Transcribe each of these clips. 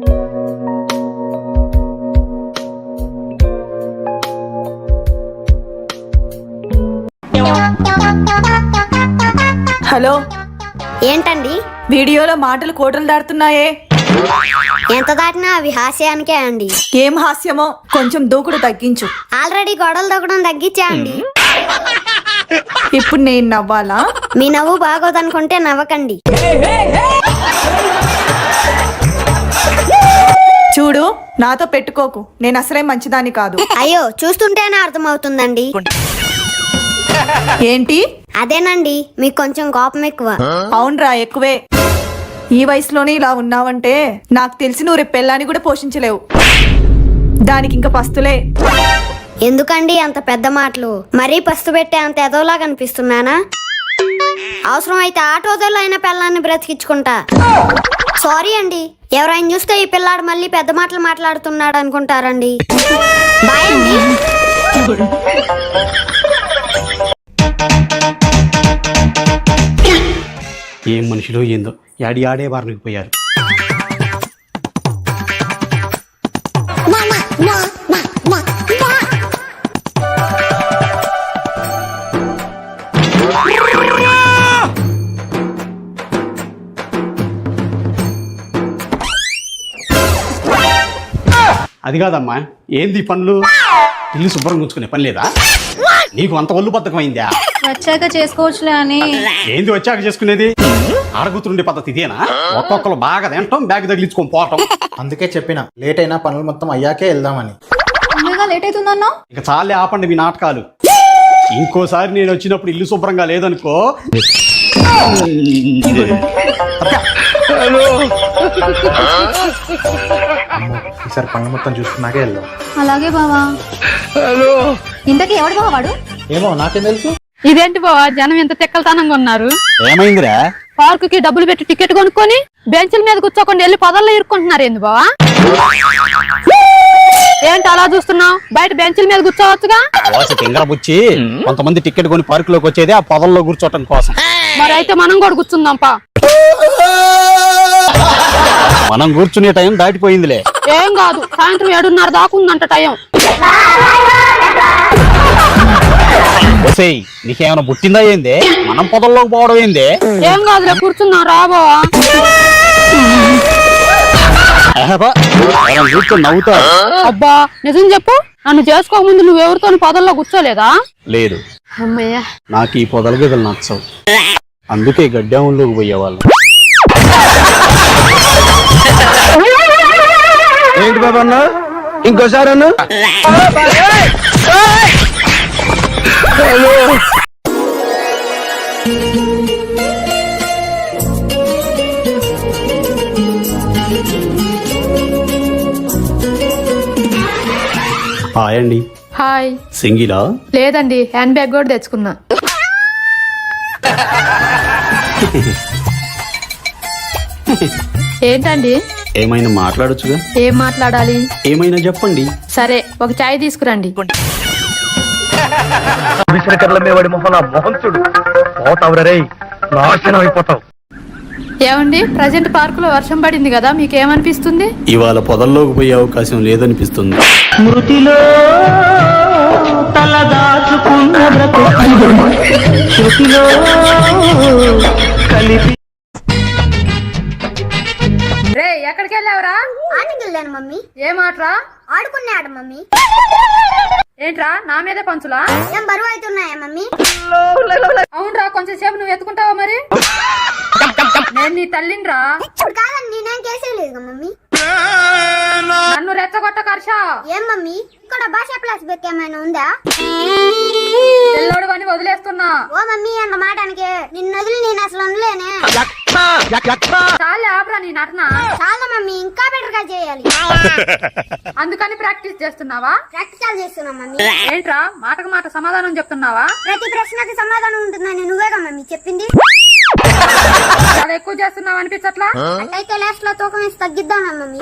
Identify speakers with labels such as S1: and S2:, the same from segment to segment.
S1: Hello,
S2: ఏంటండి
S1: వీడియోలో మాటలు కోటలు దాటుతున్నాయే.
S2: ఎంత దాటినా అవి హాస్యానికే అండి.
S1: ఏం హాస్యమో, కొంచెం దూకుడు తగ్గించు.
S2: ఆల్రెడీ గొడవలు దూకడం తగ్గించా అండి.
S1: ఇప్పుడు నేను నవ్వాలా?
S2: మీ నవ్వు బాగోదనుకుంటే నవ్వకండి.
S1: చూడు, నాతో పెట్టుకోకు, నేను అసలే మంచిదాన్ని కాదు.
S2: అయ్యో, చూస్తుంటేనే అర్థమవుతుందండి.
S1: ఏంటి?
S2: అదేనండి, మీకు కొంచెం కోపం ఎక్కువ.
S1: అవునరా, ఎక్కువే. ఈ వయసులోనే ఇలా ఉన్నావంటే నాకు తెలిసి నువ్వు రేపు పెళ్ళాన్ని కూడా పోషించలేవు. దానికి ఇంకా పస్తులే.
S2: ఎందుకండి అంత పెద్ద మాటలు? మరీ పస్తు పెట్టే అంత ఎదోలా కనిపిస్తున్నానా? అవసరం అయితే ఆటోదల్లో అయినా పిల్లాన్ని బ్రతికించుకుంటా. సారీ అండి, ఎవరైనా చూస్తే ఈ పిల్లాడు మళ్ళీ పెద్ద మాటలు మాట్లాడుతున్నాడు అనుకుంటారండి. బాయ్ అండి.
S3: ఏం మనుషులు ఏందో, యాడి ఆడే బారికి పోయారు. అది కాదమ్మా, ఏంది పనులు? ఇల్లు శుభ్రం ఉంచుకునే పని లేదా నీకు? అంత ఒళ్ళు బద్ధకం అయిందా?
S4: వచ్చాక చేసుకోవచ్చులే అని.
S3: ఏంది వచ్చాక చేసుకునేది? ఆడగుతుండే పద్ధతి ఇదేనా? ఒక్కొక్కరు బాగా తింటాం, బ్యాగ్ తగిలించుకొని పోవటం.
S5: అందుకే చెప్పిన లేట్ అయినా పనులు మొత్తం అయ్యాకే వెళ్దామని.
S4: లేట్ అవుతుందన్నా.
S3: ఇక చాలే, ఆపండి మీ నాటకాలు. ఇంకోసారి నేను వచ్చినప్పుడు ఇల్లు శుభ్రంగా లేదనుకో.
S5: ఈసారి పనులు మొత్తం చూసుకున్నాకే వెళ్దాం.
S4: అలాగే బావా. ఇంతకీ ఎవడు బావా వాడు?
S5: ఏమో నాకేం తెలుసు.
S6: ఇదేంటి బావా, జనం ఎంత తిక్కలతనంగా ఉన్నారు?
S3: ఏమైందిరా?
S6: పార్కు కి డబ్బులు పెట్టి టికెట్ కొనుక్కొని బెంచ్ల మీద కూర్చోకుండా వెళ్ళి పొదల్లో ఇరుక్కుంటున్నారు. ఏంది బావా? ఏంటి అలా చూస్తున్నావు? బయట బెంచ్ల మీద కూర్చోవచ్చుగా.
S3: బుచ్చి, కొంతమంది టికెట్ కొని పార్క్ లోకి వచ్చేది ఆ పొదల్లో కూర్చోటం కోసం.
S6: మరి అయితే మనం కూడా కూర్చుందాంపా.
S3: మనం కూర్చునే టైం దాటిపోయిందిలే.
S6: ఏం కాదు, సాయంత్రం 7:30 దాకా ఉందంట టైం.
S3: నీకేమైనా పుట్టిందా ఏంది? మనం పొదల్లోకి పోవడం ఏంది?
S6: ఏం కాదులే, కూర్చుందాం రా బావా.
S3: కూర్చొని నవ్వుతా.
S6: అబ్బా నిజం చెప్పు, నన్ను చేసుకోక ముందు నువ్వెవరితో పొదల్లో కూర్చోలేదా?
S3: లేదు.
S6: అమ్మయ్యా,
S3: నాకు ఈ పొదల గదులు నచ్చవు, అందుకే గడ్డాముల్లోకి పోయేవాళ్ళు.
S7: ఏంటి బాబా అన్న, ఇంకోసారి అన్న.
S3: హాయ్ అండి.
S6: హాయ్.
S3: సింగిలా?
S6: లేదండి, హ్యాండ్ బ్యాగ్ కూడా తెచ్చుకున్నా. ఏంటండి?
S3: ఏమైనా మాట్లాడొచ్చుగా.
S6: ఏం మాట్లాడాలి?
S3: ఏమైనా చెప్పండి.
S6: సరే, ఒక చాయ్ తీసుకురండి.
S7: వాడి మొహం మొహం చూడు, పోతావురా, నాశనం అయిపోతావు.
S6: ఏమండి, ప్రజెంట్ పార్క్ లో వర్షం పడింది కదా, మీకేమనిపిస్తుంది?
S3: ఇవాళ పొదల్లోకి పోయే అవకాశం లేదనిపిస్తుంది.
S8: మృతిలో తల దాచుకున్న శృతిలో కలిపి.
S6: రే, ఎక్కడికి వెళ్ళావురా?
S2: ఆటకి వెళ్ళాను మమ్మీ.
S6: ఏం ఆటరా?
S2: ఆడుకున్నాడు మమ్మీ.
S6: ఏంట్రా, నా మీదే పంచులా?
S2: ఏం బరువు అవుతున్నాయా మమ్మీ?
S6: అవునరా, కొంచెం సేపు నువ్వు ఎత్తుకుంటావా? మరి నేను నీ తల్లినిరా.
S2: ఇప్పుడు కాదండి, నేనేం కేసేయలేదు మమ్మీ.
S6: నన్ను రెచ్చగొట్ట కర్ష.
S2: ఏం మమ్మీ, ఇక్కడ భాషా ప్లస్ బెక్ ఏమైనా ఉందా?
S6: పిల్లోడు అని వదిలేస్తున్నా.
S2: ఓ మమ్మీ, అన్న మాటానికి నిన్ను వదిలి నేను అసలు ఉండలేనే.
S6: చాలే ఆపరా నీ నటన.
S2: చాలా మమ్మీ, ఇంకా బెటర్ గా చేయాలి.
S6: అందుకని ప్రాక్టీస్ చేస్తున్నావా?
S2: ప్రాక్టికల్ చేస్తున్నా మమ్మీ.
S6: ఏంట్రా, మాటకు మాట సమాధానం చెప్తున్నావా?
S2: ప్రతి ప్రశ్నకి సమాధానం ఉంటుందని నువ్వేగా మమ్మీ చెప్పింది.
S6: చాలా ఎక్కువ చేస్తున్నావు అనిపించట్లా?
S2: అట్లయితే లాస్ట్ లో తూకం వేసి తగ్గిద్దాం మమ్మీ.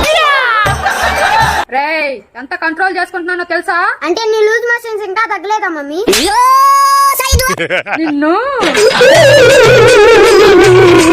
S6: రేయ్, ఎంత కంట్రోల్ చేసుకుంటున్నానో తెలుసా?
S2: అంటే నీ లూజ్ మోషన్స్ ఇంకా తగ్గలేదా మమ్మీ?
S6: నిన్ను